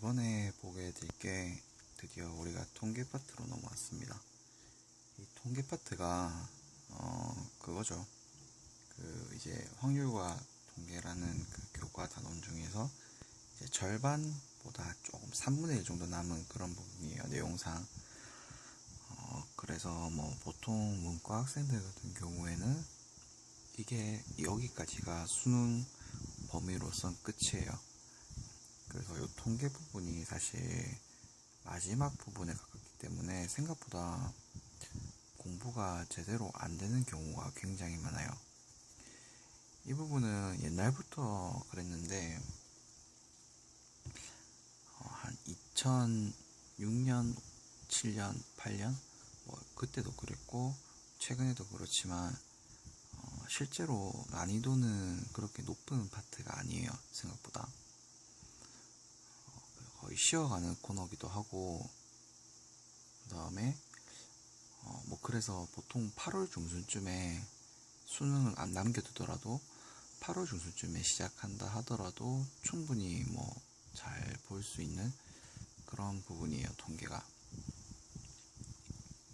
이번에 보게 될 게 드디어 우리가 통계 파트로 넘어왔습니다. 이 통계 파트가 그거죠. 그 이제 확률과 통계라는 그 교과 단원 중에서 이제 절반보다 조금 3분의 1 정도 남은 그런 부분이에요. 내용상. 그래서 뭐 보통 문과 학생들 같은 경우에는 이게 여기까지가 수능 범위로선 끝이에요. 그래서 이 통계 부분이 사실 마지막 부분에 가깝기 때문에 생각보다 공부가 제대로 안 되는 경우가 굉장히 많아요. 이 부분은 옛날부터 그랬는데 한 2006년, 7년, 8년 뭐 그때도 그랬고 최근에도 그렇지만 실제로 난이도는 그렇게 높은 파트가 아니에요. 생각보다 거의 쉬어가는 코너기도 하고, 그 다음에 뭐 그래서 보통 8월 중순쯤에 수능을 안 남겨두더라도 8월 중순쯤에 시작한다 하더라도 충분히 뭐 잘 볼 수 있는 그런 부분이에요, 통계가.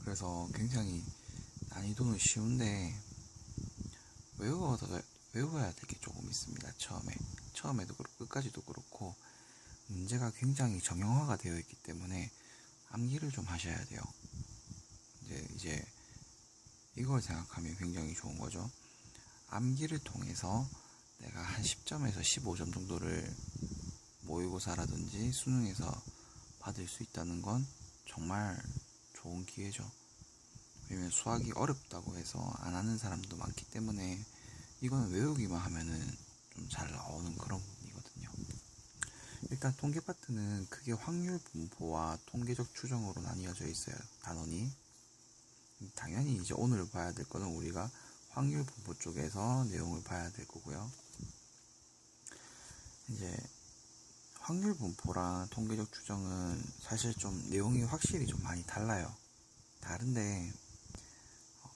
그래서 굉장히 난이도는 쉬운데 외워야 될 게 조금 있습니다. 처음에도 그렇고 끝까지도 그렇고 문제가 굉장히 정형화가 되어 있기 때문에 암기를 좀 하셔야 돼요. 이제 이걸 생각하면 굉장히 좋은 거죠. 암기를 통해서 내가 한 10점에서 15점 정도를 모의고사라든지 수능에서 받을 수 있다는 건 정말 좋은 기회죠. 왜냐면 수학이 어렵다고 해서 안 하는 사람도 많기 때문에 이거는 외우기만 하면은 좀 잘 나오는 그런 부분이거든요. 일단 통계 파트는 크게 확률 분포와 통계적 추정으로 나뉘어져 있어요. 단원이. 당연히 이제 오늘 봐야 될 거는 우리가 확률 분포 쪽에서 내용을 봐야 될 거고요. 이제 확률 분포랑 통계적 추정은 사실 좀 내용이 확실히 좀 많이 달라요. 다른데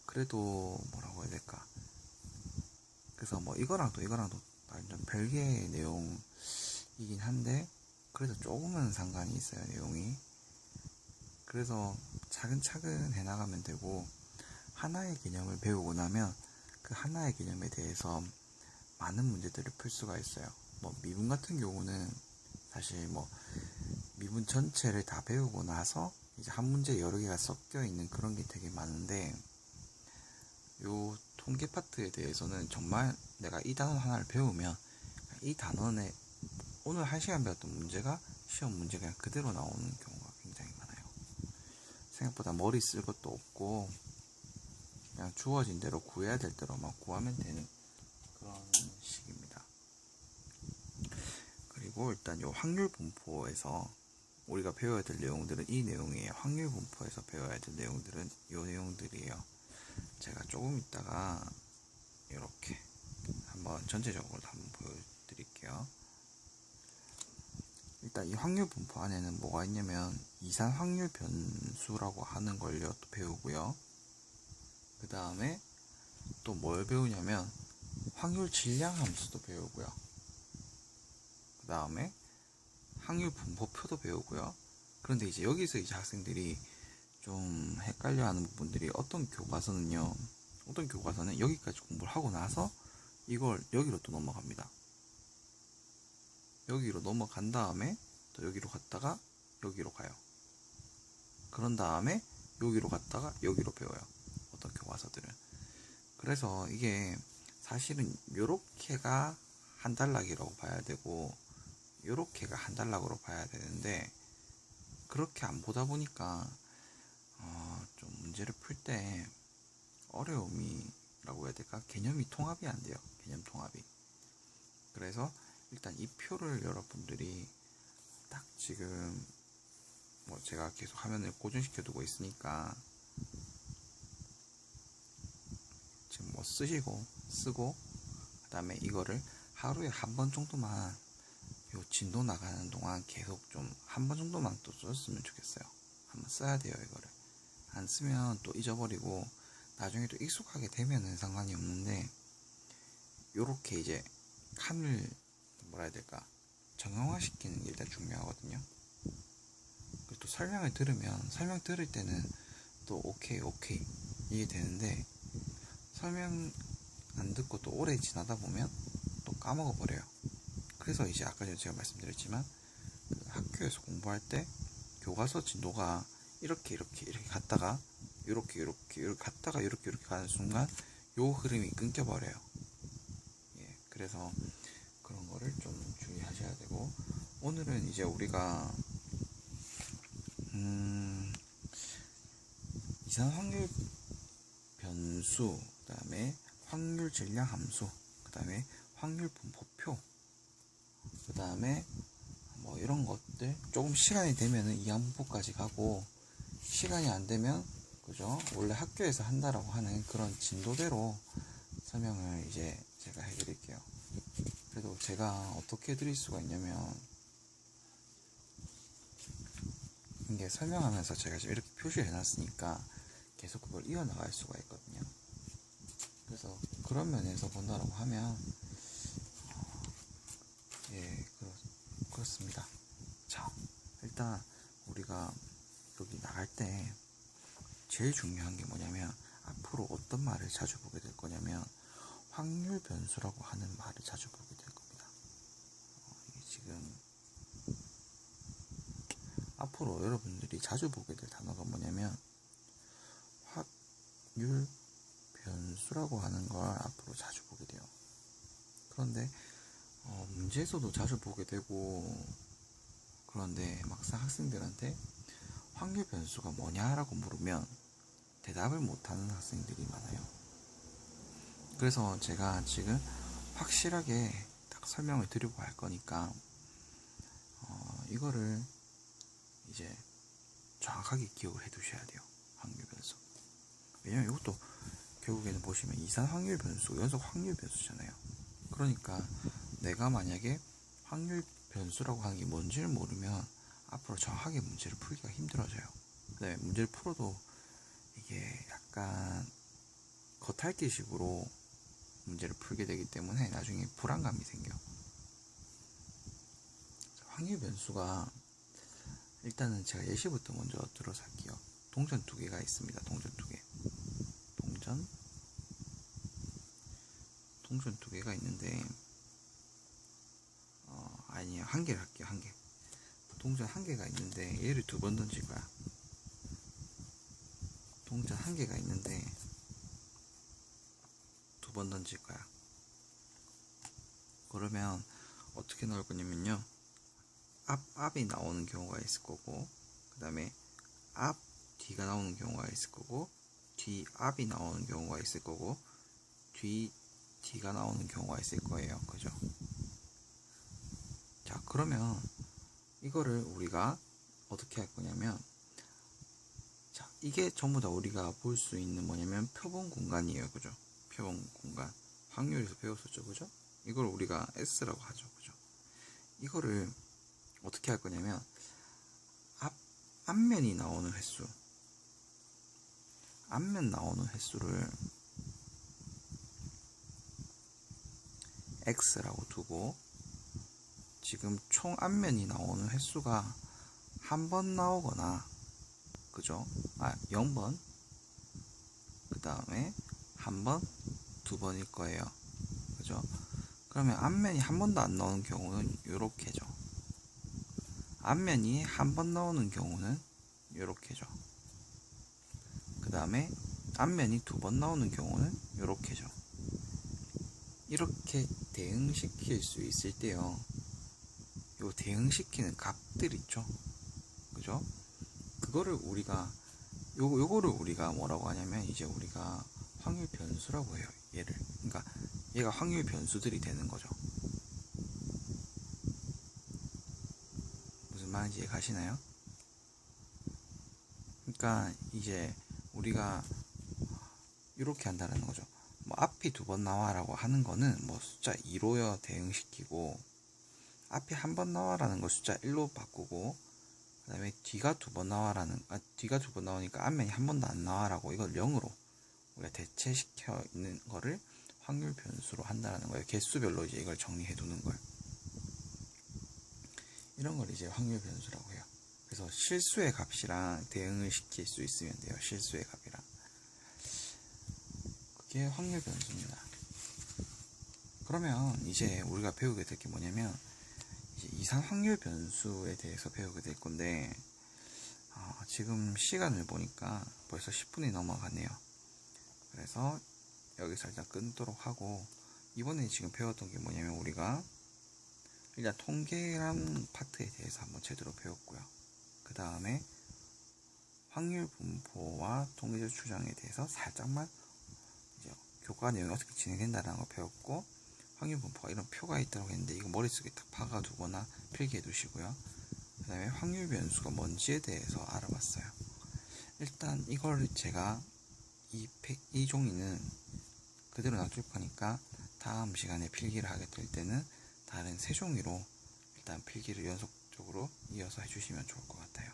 그래도 뭐라고 해야 될까? 그래서 뭐 이거랑 또 완전 별개의 내용이긴 한데 그래도 조금은 상관이 있어요, 내용이. 그래서 차근차근 해나가면 되고, 하나의 개념을 배우고 나면 그 하나의 개념에 대해서 많은 문제들을 풀 수가 있어요. 뭐 미분 같은 경우는 사실 뭐 미분 전체를 다 배우고 나서 이제 한 문제에 여러 개가 섞여 있는 그런 게 되게 많은데, 요 통계 파트에 대해서는 정말 내가 이 단원 하나를 배우면 이 단원에 오늘 1시간 배웠던 문제가 시험 문제가 그냥 그대로 나오는 경우가 굉장히 많아요. 생각보다 머리 쓸 것도 없고 그냥 주어진 대로 구해야 될 대로만 구하면 되는 그런 식입니다. 그리고 일단 요 확률 분포에서 우리가 배워야 될 내용들은 이 내용이에요. 확률 분포에서 배워야 될 내용들은 이 내용들이에요. 제가 조금 있다가 이렇게 한번 전체적으로 한번 보여드릴게요. 일단 이 확률 분포 안에는 뭐가 있냐면 이산 확률 변수라고 하는 걸요 또 배우고요. 그 다음에 또 뭘 배우냐면 확률 질량 함수도 배우고요. 그 다음에 확률 분포표도 배우고요. 그런데 이제 여기서 이제 학생들이 좀 헷갈려하는 부분들이 어떤 교과서는 여기까지 공부를 하고 나서 이걸 여기로 또 넘어갑니다. 여기로 넘어간 다음에 또 여기로 갔다가 여기로 가요. 그런 다음에 여기로 갔다가 여기로 배워요. 어떤 교과서들은. 그래서 이게 사실은 요렇게가 한 단락이라고 봐야 되고 요렇게가 한 단락으로 봐야 되는데, 그렇게 안 보다 보니까 좀 문제를 풀 때 어려움이라고 해야 될까? 개념이 통합이 안 돼요. 개념 통합이. 그래서 일단 이 표를 여러분들이 딱 지금 뭐 제가 계속 화면을 고정시켜 두고 있으니까 지금 뭐 쓰고 그 다음에 이거를 하루에 한 번 정도만 요 진도 나가는 동안 계속 좀 한 번 정도만 또 썼으면 좋겠어요. 한번 써야 돼요. 이거를 안 쓰면 또 잊어버리고 나중에 또 익숙하게 되면은 상관이 없는데, 요렇게 이제 칸을 뭐라 해야 될까, 정형화 시키는 게 일단 중요하거든요. 그리고 또 설명 들을 때는 또 오케이 이게 되는데, 설명 안 듣고 또 오래 지나다 보면 또 까먹어 버려요. 그래서 이제 아까 전에 제가 말씀드렸지만, 그 학교에서 공부할 때 교과서 진도가 이렇게 갔다가 이렇게 갔다가 이렇게 가는 순간 요 흐름이 끊겨버려요. 예, 그래서 그런 거를 좀 주의하셔야 되고, 오늘은 이제 우리가 이상 확률 변수, 그 다음에 확률 질량 함수, 그 다음에 확률 분포표, 그 다음에 뭐 이런 것들 조금 시간이 되면은 이항분포까지 가고, 시간이 안 되면 그죠, 원래 학교에서 한다라고 하는 그런 진도대로 설명을 이제 제가 해드릴게요. 그래도 제가 어떻게 해드릴 수가 있냐면, 이게 설명하면서 제가 지금 이렇게 표시를 해놨으니까 계속 그걸 이어나갈 수가 있거든요. 그래서 그런 면에서 본다라고 하면 예, 그렇습니다. 자, 일단 우리가 여기 나갈 때 제일 중요한 게 뭐냐면, 앞으로 어떤 말을 자주 보게 될 거냐면 확률 변수라고 하는 말을 자주 보게 될 겁니다. 이게 지금 앞으로 여러분들이 자주 보게 될 단어가 뭐냐면 확률 변수라고 하는 걸 앞으로 자주 보게 돼요. 그런데 문제에서도 자주 보게 되고, 그런데 막상 학생들한테 확률 변수가 뭐냐라고 물으면 대답을 못하는 학생들이 많아요. 그래서 제가 지금 확실하게 딱 설명을 드리고 할 거니까 이거를 이제 정확하게 기억을 해 두셔야 돼요. 확률 변수. 왜냐면 이것도 결국에는 보시면 이산 확률 변수, 연속 확률 변수잖아요. 그러니까 내가 만약에 확률 변수라고 하는 게 뭔지를 모르면 앞으로 정확하게 문제를 풀기가 힘들어져요. 네, 문제를 풀어도 이게 약간 겉핥기식으로 문제를 풀게 되기 때문에 나중에 불안감이 생겨. 확률 변수가, 일단은 제가 예시부터 먼저 들어서 할게요. 동전 두 개가 있습니다. 동전 두 개가 있는데, 아니에요. 한 개를 할게요. 한 개. 동전 한 개가 있는데 얘를 두 번 던질 거야. 동전 한 개가 있는데 두 번 던질 거야. 그러면 어떻게 나올 거냐면요, 앞이 나오는 경우가 있을 거고, 그 다음에 앞 뒤가 나오는 경우가 있을 거고, 뒤 앞이 나오는 경우가 있을 거고, 뒤 뒤가 나오는 경우가 있을 거예요. 그죠? 자, 그러면 이거를 우리가 어떻게 할 거냐면, 자, 이게 전부 다 우리가 볼 수 있는 뭐냐면 표본 공간이에요. 그죠? 표본 공간. 확률에서 배웠었죠. 그죠? 이걸 우리가 S라고 하죠. 그죠? 이거를 어떻게 할 거냐면, 앞면이 나오는 횟수, 앞면 나오는 횟수를 X라고 두고, 지금 총 앞면이 나오는 횟수가 한 번 나오거나, 그죠? 0번, 그 다음에 한 번, 두 번일 거예요. 그죠? 그러면 앞면이 한 번도 안 나오는 경우는 요렇게죠. 앞면이 한 번 나오는 경우는 요렇게죠. 그 다음에 앞면이 두 번 나오는 경우는 요렇게죠. 이렇게 대응시킬 수 있을 때요, 요 대응시키는 값들 있죠. 그죠? 그거를 우리가 요거를 우리가 뭐라고 하냐면, 이제 우리가 확률 변수라고 해요. 얘를. 그러니까 얘가 확률 변수들이 되는 거죠. 무슨 말인지 이해 가시나요? 그러니까 이제 우리가 이렇게 한다는 거죠. 뭐 앞이 두 번 나와라고 하는 거는 뭐 숫자 2로 대응시키고, 앞이 한 번 나와라는 거 숫자 1로 바꾸고, 그 다음에 뒤가 두 번 나오니까 앞면이 한 번도 안 나와라고 이걸 0으로 우리가 대체시켜 있는 거를 확률 변수로 한다는 거예요. 개수별로 이제 이걸 정리해 두는 걸. 이런 걸 이제 확률 변수라고 해요. 그래서 실수의 값이랑 대응을 시킬 수 있으면 돼요. 실수의 값이랑. 그게 확률 변수입니다. 그러면 이제 우리가 배우게 될 게 뭐냐면 이제 이산 확률 변수에 대해서 배우게 될 건데 지금 시간을 보니까 벌써 10분이 넘어가네요. 그래서 여기서 일단 끊도록 하고 이번에 지금 배웠던 게 뭐냐면 우리가 일단 통계란 파트에 대해서 한번 제대로 배웠고요. 그 다음에 확률 분포와 통계적 추정에 대해서 살짝만 이제 교과 내용이 어떻게 진행된다는 걸 배웠고 확률 분포가 이런 표가 있다고 했는데 이거 머릿속에 딱 박아두거나 필기해 두시고요. 그 다음에 확률 변수가 뭔지에 대해서 알아봤어요. 일단 이걸 제가 이 종이는 그대로 놔둘 거니까 다음 시간에 필기를 하게 될 때는 다른 세 종이로 일단 필기를 연속적으로 이어서 해주시면 좋을 것 같아요.